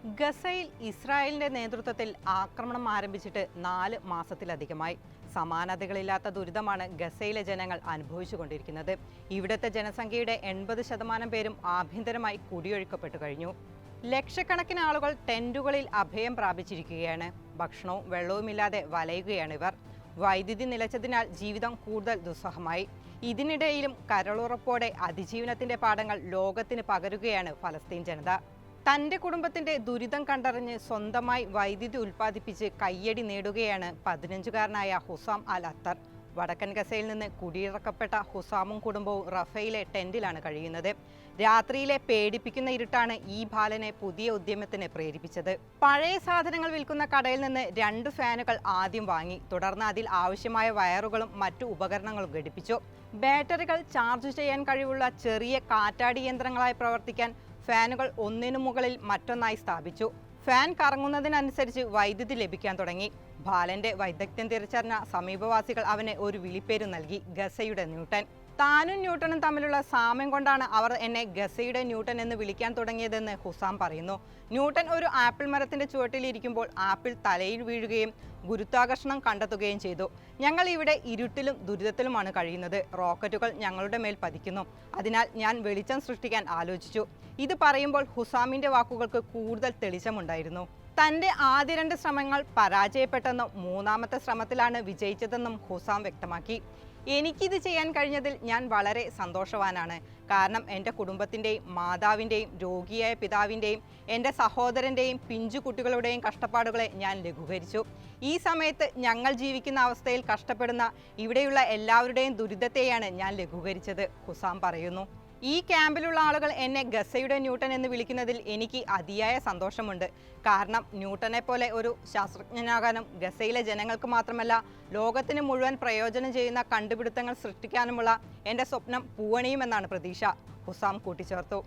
ഗസയിൽ ഇസ്രായേലിന്റെ നേതൃത്വത്തിൽ ആക്രമണം ആരംഭിച്ചിട്ട് 4 മാസത്തിലധികമായി. സമാനതകളില്ലാത്ത ദുരിതമാണ് ഗസയിലെ ജനങ്ങൾ അനുഭവിച്ചുകൊണ്ടിരിക്കുന്നത്. ഇവിടുത്തെ ജനസംഖ്യയുടെ 80% പേരും ആഭ്യന്തരമായി കുടിയൊഴിക്കപ്പെട്ടു കഴിഞ്ഞു. ലക്ഷക്കണക്കിന് ആളുകൾ ടെന്റുകളിൽ അഭയം പ്രാപിച്ചിരിക്കുകയാണ്. ഭക്ഷണവും വെള്ളവുമില്ലാതെ വലയുകയാണിവർ. വൈദ്യുതി നിലച്ചതിനാൽ ജീവിതം കൂടുതൽ ദുസ്സഹമായി. ഇതിനിടയിലും കരളുറപ്പോടെ അതിജീവനത്തിന്റെ പാഠങ്ങൾ ലോകത്തിന് പകരുകയാണ് ഫലസ്തീൻ ജനത. തന്റെ കുടുംബത്തിന്റെ ദുരിതം കണ്ടറിഞ്ഞ് സ്വന്തമായി വൈദ്യുതി ഉൽപ്പാദിപ്പിച്ച് കയ്യടി നേടുകയാണ് 15-കാരനായ ഹുസാം അൽ അത്തർ. വടക്കൻ ഗസയിൽ നിന്ന് കുടിയിറക്കപ്പെട്ട ഹുസാമും കുടുംബവും റഫയിലെ ടെന്റിലാണ് കഴിയുന്നത്. രാത്രിയിലെ പേടിപ്പിക്കുന്ന ഇരുട്ടാണ് ഈ ബാലനെ പുതിയ ഉദ്യമത്തിന് പ്രേരിപ്പിച്ചത്. പഴയ സാധനങ്ങൾ വിൽക്കുന്ന കടയിൽ നിന്ന് 2 ഫാനുകൾ ആദ്യം വാങ്ങി. തുടർന്ന് അതിൽ ആവശ്യമായ വയറുകളും മറ്റു ഉപകരണങ്ങളും ഘടിപ്പിച്ചു. ബാറ്ററികൾ ചാർജ് ചെയ്യാൻ കഴിവുള്ള ചെറിയ കാറ്റാടി യന്ത്രങ്ങളായി പ്രവർത്തിക്കാൻ ഫാനുകൾ ഒന്നിനു മുകളിൽ മറ്റൊന്നായി സ്ഥാപിച്ചു. ഫാൻ കറങ്ങുന്നതിനനുസരിച്ച് വൈദ്യുതി ലഭിക്കാൻ തുടങ്ങി. ബാലന്റെ വൈദഗ്ധ്യം തിരിച്ചറിഞ്ഞ സമീപവാസികൾ അവന് ഒരു വിളിപ്പേരു നൽകി, ഗസയുടെ ന്യൂട്ടൻ. താനും ന്യൂട്ടനും തമ്മിലുള്ള സാമ്യം കൊണ്ടാണ് അവർ എന്നെ ഗസയുടെ ന്യൂട്ടൻ എന്ന് വിളിക്കാൻ തുടങ്ങിയതെന്ന് ഹുസാം പറയുന്നു. ന്യൂട്ടൻ ഒരു ആപ്പിൾ മരത്തിന്റെ ചുവട്ടിലിരിക്കുമ്പോൾ ആപ്പിൾ തലയിൽ വീഴുകയും ഗുരുത്വാകർഷണം കണ്ടെത്തുകയും ചെയ്തു. ഞങ്ങൾ ഇവിടെ ഇരുട്ടിലും ദുരിതത്തിലുമാണ് കഴിയുന്നത്. റോക്കറ്റുകൾ ഞങ്ങളുടെ മേൽ പതിക്കുന്നു. അതിനാൽ ഞാൻ വെളിച്ചം സൃഷ്ടിക്കാൻ ആലോചിച്ചു. ഇത് പറയുമ്പോൾ ഹുസാമിന്റെ വാക്കുകൾക്ക് കൂടുതൽ തെളിച്ചമുണ്ടായിരുന്നു. തന്റെ ആദ്യ 2 ശ്രമങ്ങൾ പരാജയപ്പെട്ടെന്നും 3ാമത്തെ ശ്രമത്തിലാണ് വിജയിച്ചതെന്നും ഹുസാം വ്യക്തമാക്കി. എനിക്കിത് ചെയ്യാൻ കഴിഞ്ഞതിൽ ഞാൻ വളരെ സന്തോഷവാനാണ്. കാരണം എൻ്റെ കുടുംബത്തിൻ്റെയും മാതാവിൻ്റെയും രോഗിയായ പിതാവിൻ്റെയും എൻ്റെ സഹോദരൻ്റെയും പിഞ്ചു കുട്ടികളുടെയും കഷ്ടപ്പാടുകളെ ഞാൻ ലഘൂകരിച്ചു. ഈ സമയത്ത് ഞങ്ങൾ ജീവിക്കുന്ന അവസ്ഥയിൽ കഷ്ടപ്പെടുന്ന ഇവിടെയുള്ള എല്ലാവരുടെയും ദുരിതത്തെയാണ് ഞാൻ ലഘൂകരിച്ചത്, ഹുസാം പറയുന്നു. ഈ ക്യാമ്പിലുള്ള ആളുകൾ എന്നെ ഗസയുടെ ന്യൂട്ടൻ എന്ന് വിളിക്കുന്നതിൽ എനിക്ക് അതിയായ സന്തോഷമുണ്ട്. കാരണം ന്യൂട്ടനെ പോലെ ഒരു ശാസ്ത്രജ്ഞനാകാനും ഗസയിലെ ജനങ്ങൾക്ക് മാത്രമല്ല ലോകത്തിന് മുഴുവൻ പ്രയോജനം ചെയ്യുന്ന കണ്ടുപിടുത്തങ്ങൾ സൃഷ്ടിക്കാനുമുള്ള എൻ്റെ സ്വപ്നം പൂവണിയുമെന്നാണ് പ്രതീക്ഷ, ഹുസാം കൂട്ടിച്ചേർത്തു.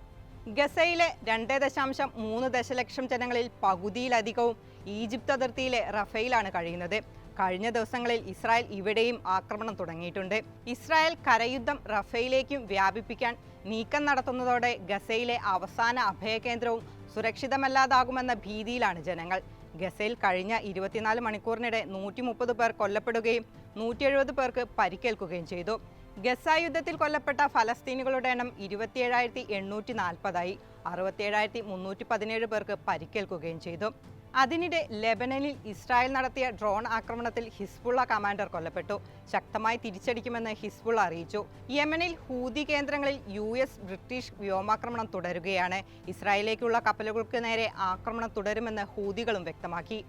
ഗസയിലെ 2.3 ദശലക്ഷം ജനങ്ങളിൽ പകുതിയിലധികവും ഈജിപ്ത് അതിർത്തിയിലെ റഫയിലാണ് കഴിയുന്നത്. കഴിഞ്ഞ ദിവസങ്ങളിൽ ഇസ്രായേൽ ഇവിടെയും ആക്രമണം തുടങ്ങിയിട്ടുണ്ട്. ഇസ്രായേൽ കരയുദ്ധം റഫയിലേക്കും വ്യാപിപ്പിക്കാൻ നീക്കം നടത്തുന്നതോടെ ഗസയിലെ അവസാന അഭയകേന്ദ്രവും സുരക്ഷിതമല്ലാതാകുമെന്ന ഭീതിയിലാണ് ജനങ്ങൾ. ഗസയിൽ കഴിഞ്ഞ 24 മണിക്കൂറിനിടെ 130 പേർ കൊല്ലപ്പെടുകയും 170 പേർക്ക് പരിക്കേൽക്കുകയും ചെയ്തു. ഗസ യുദ്ധത്തിൽ കൊല്ലപ്പെട്ട ഫലസ്തീനികളുടെ എണ്ണം 27,840 ആയി. 67,317 പേർക്ക് പരിക്കേൽക്കുകയും ചെയ്തു. അതിനിടെ ലെബനനിൽ ഇസ്രായേൽ നടത്തിയ ഡ്രോൺ ആക്രമണത്തിൽ ഹിസ്ബുള്ള കമാൻഡർ കൊല്ലപ്പെട്ടു. ശക്തമായി തിരിച്ചടിക്കുമെന്ന് ഹിസ്ബുള്ള അറിയിച്ചു. യമനിൽ ഹൂതി കേന്ദ്രങ്ങളിൽ US, ബ്രിട്ടീഷ് വ്യോമാക്രമണം തുടരുകയാണ്. ഇസ്രായേലിലേക്കുള്ള കപ്പലുകൾക്ക് നേരെ ആക്രമണം തുടരുമെന്ന് ഹൂതികളും വ്യക്തമാക്കി.